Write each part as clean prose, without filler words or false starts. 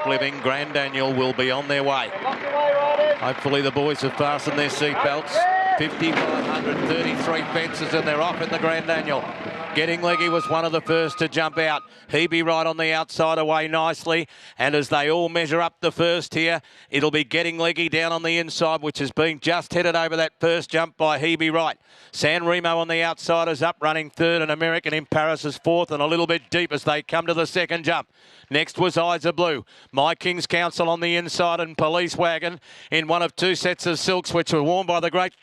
living. Grand Daniel will be on their way. Hopefully the boys have fastened their seatbelts. 5,533 fences and they're off in the Grand Daniel. Getting Leggy was one of the first to jump out. Hebe right on the outside away nicely. And as they all measure up the first here, it'll be Getting Leggy down on the inside, which has been just headed over that first jump by Hebe Wright. San Remo on the outside is up running third, and American in Paris is fourth, and a little bit deep as they come to the second jump. Next was 𝙂𝙧𝙖𝙣𝙪 Blue. My King's Council on the inside, and Police Wagon in one of two sets of silks, which were worn by the great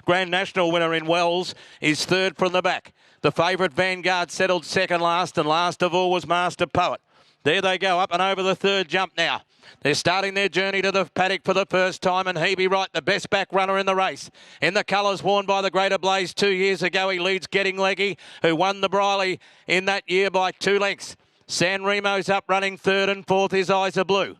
Grand National winner in Wells, is third from the back. The favourite Vanguard settled second last, and last of all was Master Poet. There they go, up and over the third jump now. They're starting their journey to the paddock for the first time, and Hebe Wright, the best back runner in the race. In the colours worn by the Greater Blaze 2 years ago, he leads Getting Leggy, who won the Briley in that year by 2 lengths. San Remo's up running third, and fourth is 𝙂𝙧𝙖𝙣𝙪 Blue.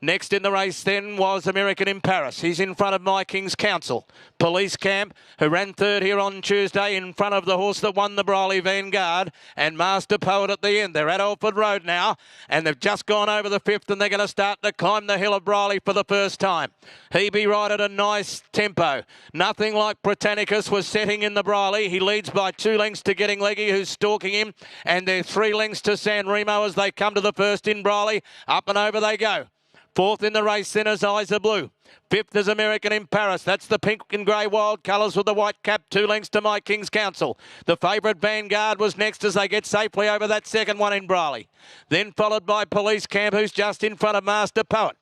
Next in the race then was American in Paris. He's in front of My King's Council. Police Camp, who ran third here on Tuesday, in front of the horse that won the Briley, Vanguard, and Master Poet at the end. They're at Alford Road now, and they've just gone over the fifth, and they're going to start to climb the hill of Briley for the first time. Hebe Wright at a nice tempo. Nothing like Britannicus was setting in the Briley. He leads by 2 lengths to Getting Leggy, who's stalking him, and they're 3 lengths to San Remo as they come to the first in Briley. Up and over they go. Fourth in the race then is 𝙂𝙧𝙖𝙣𝙪 Blue. Fifth is American in Paris. That's the pink and grey wild colours with the white cap. 2 lengths to My King's Council. The favourite Vanguard was next as they get safely over that second one in Briley. Then followed by Police Camp, who's just in front of Master Poet.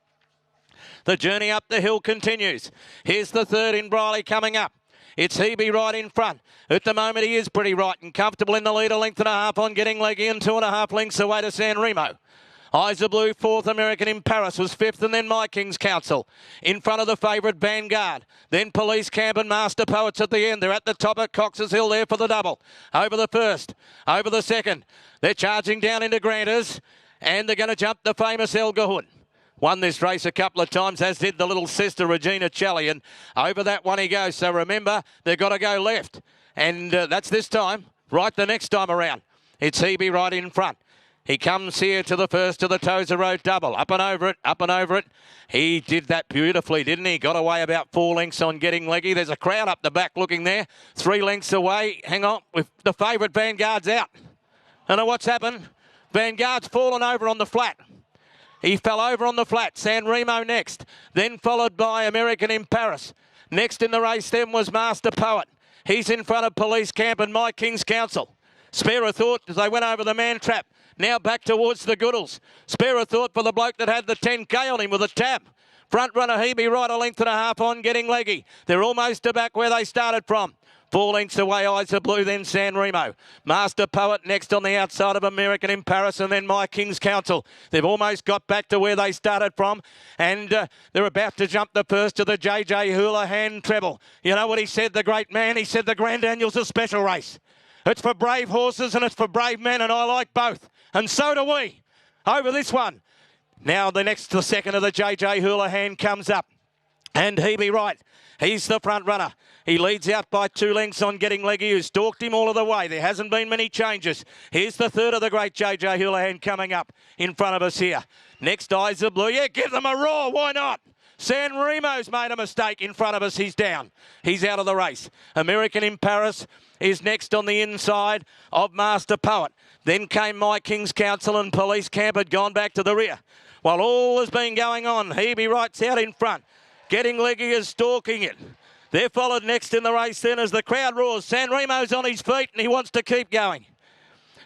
The journey up the hill continues. Here's the third in Briley coming up. It's Hebe Wright in front. At the moment, he is pretty right and comfortable in the lead, 1.5 lengths on Getting Leggy, and 2.5 lengths away to San Remo. 𝙂𝙧𝙖𝙣𝙪 Blue, fourth. American in Paris was fifth, and then My King's Council. In front of the favourite Vanguard. Then Police Camp and Master Poets at the end. They're at the top at Cox's Hill there for the double. Over the first, over the second. They're charging down into Granters, and they're going to jump the famous 𝙂𝙧𝙖𝙣𝙪. Won this race a couple of times, as did the little sister Regina Challey, and over that one he goes. So remember, they've got to go left, and that's this time. Right the next time around. It's Hebe Wright in front. He comes here to the first of the Tozer Road double. Up and over it, up and over it. He did that beautifully, didn't he? Got away about 4 lengths on Getting Leggy. There's a crowd up the back looking there. 3 lengths away. Hang on, with the favourite Vanguard's out. I know what's happened. Vanguard's fallen over on the flat. He fell over on the flat. San Remo next. Then followed by American in Paris. Next in the race then was Master Poet. He's in front of Police Camp and My King's Council. Spare a thought as they went over the man trap. Now back towards the Goodalls. Spare a thought for the bloke that had the 10K on him with a tap. Front runner Hebe Wright 1.5 lengths on Getting Leggy. They're almost to back where they started from. 4 lengths away, 𝙂𝙧𝙖𝙣𝙪 Blue, then San Remo. Master Poet next on the outside of American in Paris, and then My King's Council. They've almost got back to where they started from, and they're about to jump the first to the JJ Houlihan treble. You know what he said, the great man? He said the Grand Daniel's a special race. It's for brave horses and it's for brave men, and I like both. And so do we. Over this one. Now the second of the JJ Houlihan comes up. And Hebe Wright, he's the front runner. He leads out by 2 lengths on Getting Leggy, who stalked him all of the way. There hasn't been many changes. Here's the third of the great JJ Houlihan coming up in front of us here. Next, 𝙂𝙧𝙖𝙣𝙪 Blue. Yeah, give them a roar. Why not? San Remo's made a mistake in front of us. He's down. He's out of the race. American in Paris is next on the inside of Master Poet. Then came My King's Council, and Police Camp had gone back to the rear. While all has been going on, Hebe Wright's out in front. Getting Leggy is stalking it. They're followed next in the race then as the crowd roars. San Remo's on his feet and he wants to keep going.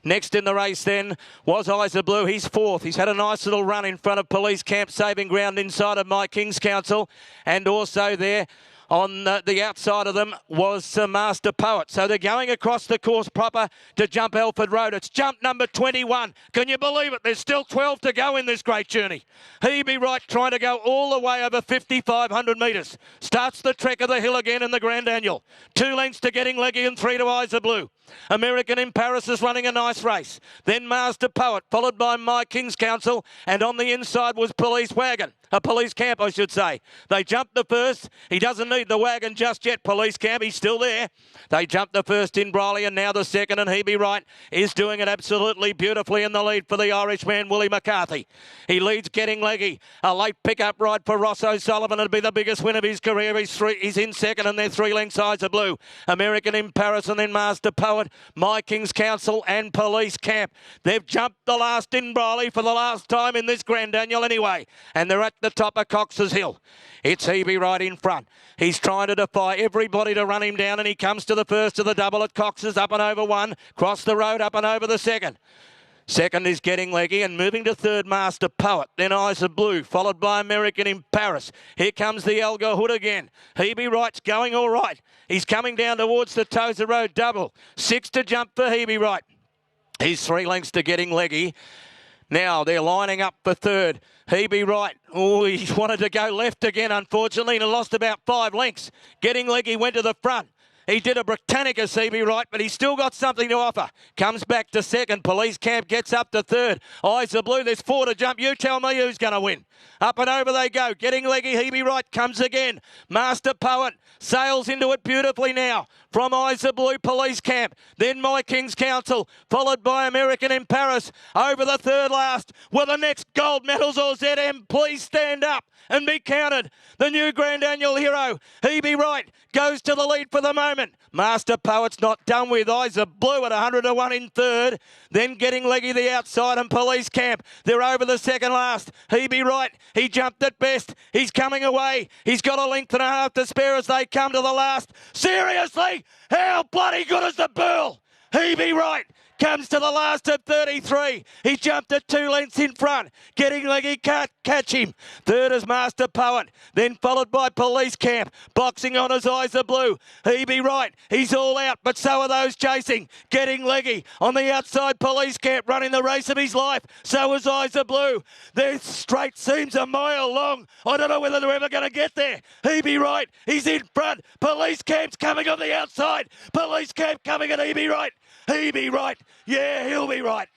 Next in the race then was 𝙂𝙧𝙖𝙣𝙪 Blue. He's fourth. He's had a nice little run in front of Police Camp, saving ground inside of My King's Council. And also there on the outside of them was Master Poet. So they're going across the course proper to jump Alford Road. It's jump number 21. Can you believe it? There's still 12 to go in this great journey. Hebe Wright trying to go all the way over 5,500 metres. Starts the trek of the hill again in the Grand Daniel. 2 lengths to Getting Leggy and 3 to 𝙂𝙧𝙖𝙣𝙪 Blue. American in Paris is running a nice race. Then Master Poet, followed by My King's Council, and on the inside was Police Camp, I should say. They jumped the first. He doesn't need the wagon just yet, Police Camp. He's still there. They jumped the first in Briley, and now the second, and 𝙂𝙧𝙖𝙣𝙪𝙖 is doing it absolutely beautifully in the lead for the Irishman, Willie McCarthy. He leads Getting Leggy. A late pick-up ride for Ross O'Sullivan. It'll be the biggest win of his career. He's in second, and they're 3 lengths eyes of blue. American in Paris, and then Master Poet, My King's Council, and Police Camp. They've jumped the last in Briley for the last time in this Grand Annual anyway, and they're at the top of Cox's Hill. It's 𝙂𝙧𝙖𝙣𝙪𝙖 in front. He's trying to defy everybody to run him down, and he comes to the first of the double at Cox's, up and over one, cross the road, up and over the second. Second is Getting Leggy, and moving to third, Master Poet. Then Eyes of Blue, followed by American in Paris. Here comes the Elgar Hood again. 𝙂𝙧𝙖𝙣𝙪�'s going all right. He's coming down towards the Tozer Road double. 6 to jump for 𝙂𝙧𝙖𝙣𝙪�. He's 3 lengths to Getting Leggy. Now they're lining up for third. 𝙂𝙧𝙖𝙣, oh, he wanted to go left again, unfortunately, and lost about 5 lengths. Getting Leggy went to the front. He did a Britannicus, 𝙂𝙧𝙖𝙣, but he's still got something to offer. Comes back to second. Police Camp gets up to third. Eyes of Blue, there's 4 to jump. You tell me who's going to win. Up and over they go. Getting Leggy, 𝙂𝙧𝙖𝙣 comes again. Master Poet sails into it beautifully now. From Eyes of Blue, Police Camp. Then My King's Council, followed by American in Paris. Over the third last. Will the next gold medals or ZM please stand up and be counted? The new Grand Annual hero, 𝙂𝙧𝙖𝙣, goes to the lead for the moment. Master Poet's not done with. Eyes of Blue at 100 to 1 in third. Then Getting Leggy the outside, and Police Camp. They're over the second last. 𝙂𝙧𝙖𝙣, he jumped at best. He's coming away. He's got a length and a half to spare as they come to the last. Seriously, how bloody good is the bull? 𝙂𝙧𝙖𝙣 comes to the last of 33. He jumped at 2 lengths in front. Getting Leggy can't catch him. Third is Master Poet, then followed by Police Camp. Boxing on his Eyes of Blue. 𝙂𝙧𝙖𝙣, he's all out, but so are those chasing. Getting Leggy on the outside. Police Camp running the race of his life. So is Eyes of Blue. Their straight seems a mile long. I don't know whether they're ever going to get there. 𝙂𝙧𝙖𝙣, he's in front. Police Camp's coming on the outside. Police Camp coming at 𝙂𝙧𝙖𝙣. 𝙂𝙧𝙖𝙣, yeah, he'll be right.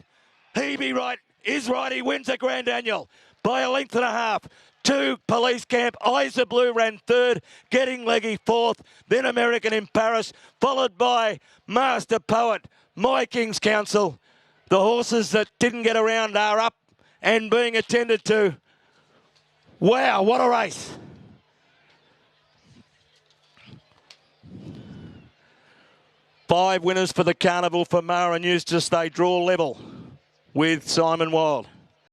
𝙂𝙧𝙖𝙣 is right. He wins a Grand Annual by a length and a half. 2, Police Camp. Eyes of Blue ran third. Getting Leggy fourth. Then American in Paris, followed by Master Poet, My King's Council. The horses that didn't get around are up and being attended to. Wow, what a race. Five winners for the Carnival for Mara and Eustace. They draw level with Simon Wild.